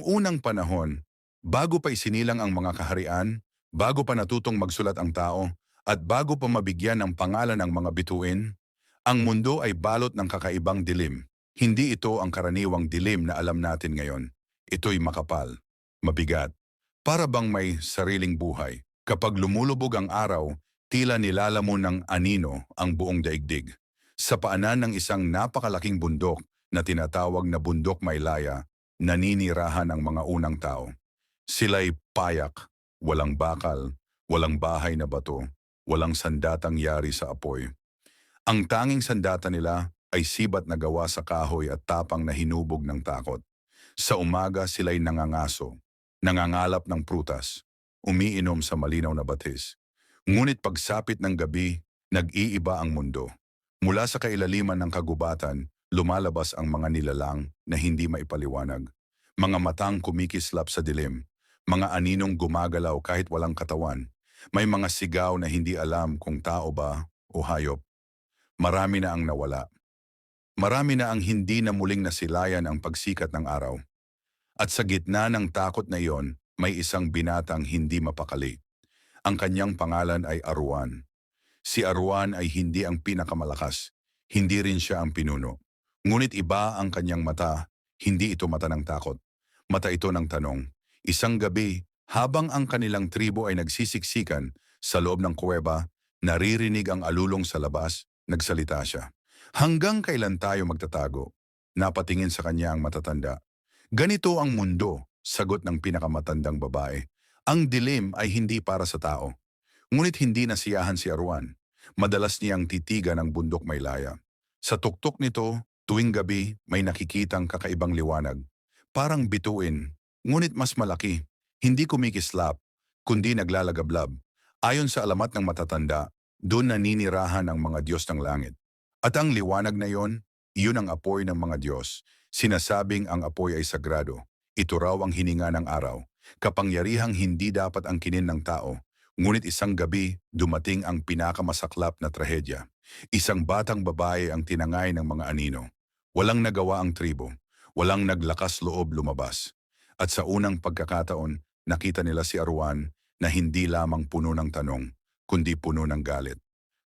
Noong unang panahon, bago pa isinilang ang mga kaharian, bago pa natutong magsulat ang tao, at bago pa mabigyan ng pangalan ng mga bituin, ang mundo ay balot ng kakaibang dilim. Hindi ito ang karaniwang dilim na alam natin ngayon. Ito'y makapal, mabigat, para bang may sariling buhay. Kapag lumulubog ang araw, tila nilalamon ng anino ang buong daigdig. Sa paanan ng isang napakalaking bundok na tinatawag na Bundok Maylaya, naninirahan ang mga unang tao. Sila'y payak, walang bakal, walang bahay na bato, walang sandatang yari sa apoy. Ang tanging sandata nila ay sibat na gawa sa kahoy at tapang na hinubog ng takot. Sa umaga sila'y nangangaso, nangangalap ng prutas, umiinom sa malinaw na batis. Ngunit pagsapit ng gabi, nag-iiba ang mundo. Mula sa kailaliman ng kagubatan, lumalabas ang mga nilalang na hindi maipaliwanag. Mga matang kumikislap sa dilim, mga aninong gumagalaw kahit walang katawan. May mga sigaw na hindi alam kung tao ba o hayop. Marami na ang nawala. Marami na ang hindi na muling nasilayan ang pagsikat ng araw. At sa gitna ng takot na iyon, may isang binatang hindi mapakali. Ang kanyang pangalan ay Aruan. Si Aruan ay hindi ang pinakamalakas, hindi rin siya ang pinuno. Ngunit iba ang kanyang mata, hindi ito mata ng takot. Mata ito ng tanong. Isang gabi, habang ang kanilang tribo ay nagsisiksikan sa loob ng kuweba, naririnig ang alulong sa labas, nagsalita siya. Hanggang kailan tayo magtatago? Napatingin sa kanya ang matatanda. Ganito ang mundo, sagot ng pinakamatandang babae. Ang dilim ay hindi para sa tao. Ngunit hindi nasiyahan si Aruan. Madalas niyang titigan ang bundok Maylaya. Sa tuktok nito, tuwing gabi may nakikitang kakaibang liwanag. Parang bituin, ngunit mas malaki. Hindi kumikislap, kundi naglalagablab. Ayon sa alamat ng matatanda, doon naninirahan ang mga Diyos ng langit. At ang liwanag na iyon ang apoy ng mga Diyos. Sinasabing ang apoy ay sagrado. Ito raw ang hininga ng araw. Kapangyarihang hindi dapat angkinin ng tao. Ngunit isang gabi, dumating ang pinakamasaklap na trahedya. Isang batang babae ang tinangay ng mga anino. Walang nagawa ang tribo. Walang naglakas loob lumabas. At sa unang pagkakataon, nakita nila si Aruan na hindi lamang puno ng tanong, kundi puno ng galit.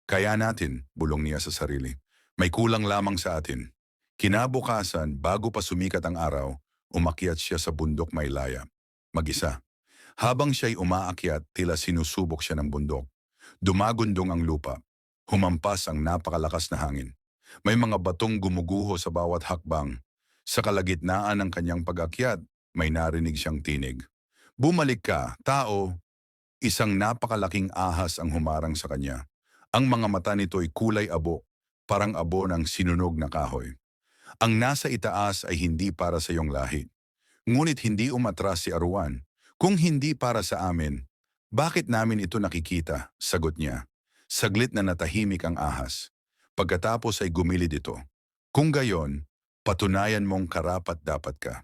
Kaya natin, bulong niya sa sarili. May kulang lamang sa atin. Kinabukasan, bago pa sumikat ang araw, umakyat siya sa bundok Maylaya. Mag-isa. Habang siya'y umaakyat, tila sinusubok siya ng bundok. Dumagundong ang lupa. Humampas ang napakalakas na hangin. May mga batong gumuguho sa bawat hakbang. Sa kalagitnaan ng kanyang pag-akyat, may narinig siyang tinig. Bumalik ka, tao! Isang napakalaking ahas ang humarang sa kanya. Ang mga mata nito'y kulay abo, parang abo ng sinunog na kahoy. Ang nasa itaas ay hindi para sa iyong lahi. Ngunit hindi umatras si Aruan. Kung hindi para sa amin, bakit namin ito nakikita? Sagot niya. Saglit na natahimik ang ahas. Pagkatapos ay gumilid ito. Kung gayon, patunayan mong karapat-dapat ka.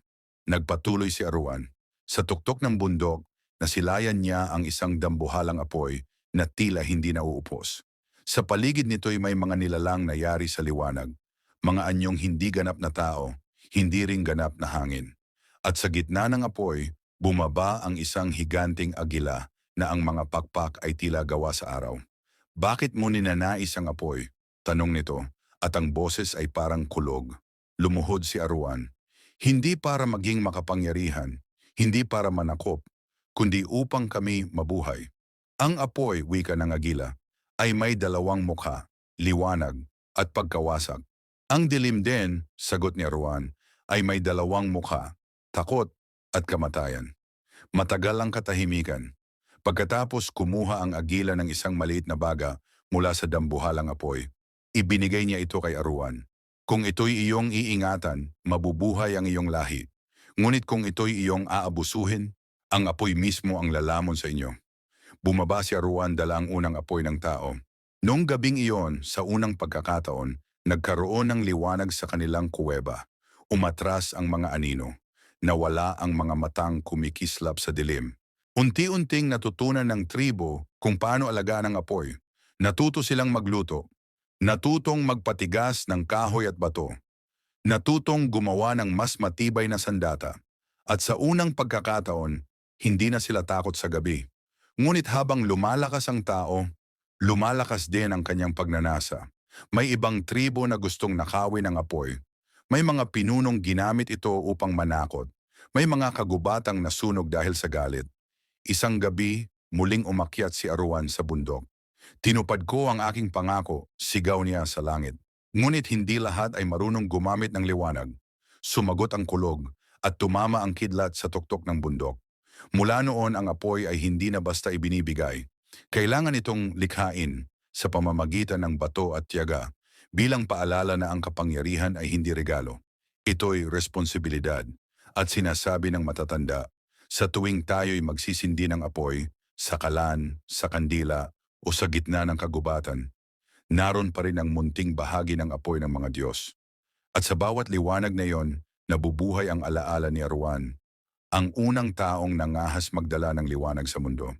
Nagpatuloy si Aruan. Sa tuktok ng bundok, nasilayan niya ang isang dambuhalang apoy na tila hindi nauupos. Sa paligid nito'y may mga nilalang na yari sa liwanag. Mga anyong hindi ganap na tao, hindi ring ganap na hangin. At sa gitna ng apoy, bumaba ang isang higanting agila na ang mga pakpak ay tila gawa sa araw. Bakit mo ninanais ang apoy? Tanong nito, at ang boses ay parang kulog. Lumuhod si Aruan. Hindi para maging makapangyarihan, hindi para manakop, kundi upang kami mabuhay. Ang apoy, wika ng agila, ay may dalawang mukha, liwanag at pagkawasag. Ang dilim din, sagot ni Aruan, ay may dalawang mukha, takot at kamatayan. Matagal ang katahimikan. Pagkatapos kumuha ang agila ng isang maliit na baga mula sa dambuhalang apoy, ibinigay niya ito kay Aruan. Kung ito'y iyong iingatan, mabubuhay ang iyong lahi. Ngunit kung ito'y iyong aabusuhin, ang apoy mismo ang lalamon sa inyo. Bumaba si Aruan dala ang unang apoy ng tao. Noong gabing iyon, sa unang pagkakataon, nagkaroon ng liwanag sa kanilang kuweba. Umatras ang mga anino. Nawala ang mga matang kumikislap sa dilim. Unti-unting natutunan ng tribo kung paano alagaan ang apoy. Natuto silang magluto. Natutong magpatigas ng kahoy at bato. Natutong gumawa ng mas matibay na sandata. At sa unang pagkakataon, hindi na sila takot sa gabi. Ngunit habang lumalakas ang tao, lumalakas din ang kanyang pagnanasa. May ibang tribo na gustong nakawin ng apoy. May mga pinunong ginamit ito upang manakot. May mga kagubatang nasunog dahil sa galit. Isang gabi, muling umakyat si Aruan sa bundok. Tinupad ko ang aking pangako, sigaw niya sa langit. Ngunit hindi lahat ay marunong gumamit ng liwanag. Sumagot ang kulog at tumama ang kidlat sa tuktok ng bundok. Mula noon ang apoy ay hindi na basta ibinibigay. Kailangan itong likhain sa pamamagitan ng bato at tiyaga bilang paalala na ang kapangyarihan ay hindi regalo. Ito'y responsibilidad at sinasabi ng matatanda, sa tuwing tayo'y magsisindi ng apoy, sa kalan, sa kandila, o sa gitna ng kagubatan, naroon pa rin ang munting bahagi ng apoy ng mga Diyos. At sa bawat liwanag na iyon, nabubuhay ang alaala ni Arwan, ang unang taong nangahas magdala ng liwanag sa mundo.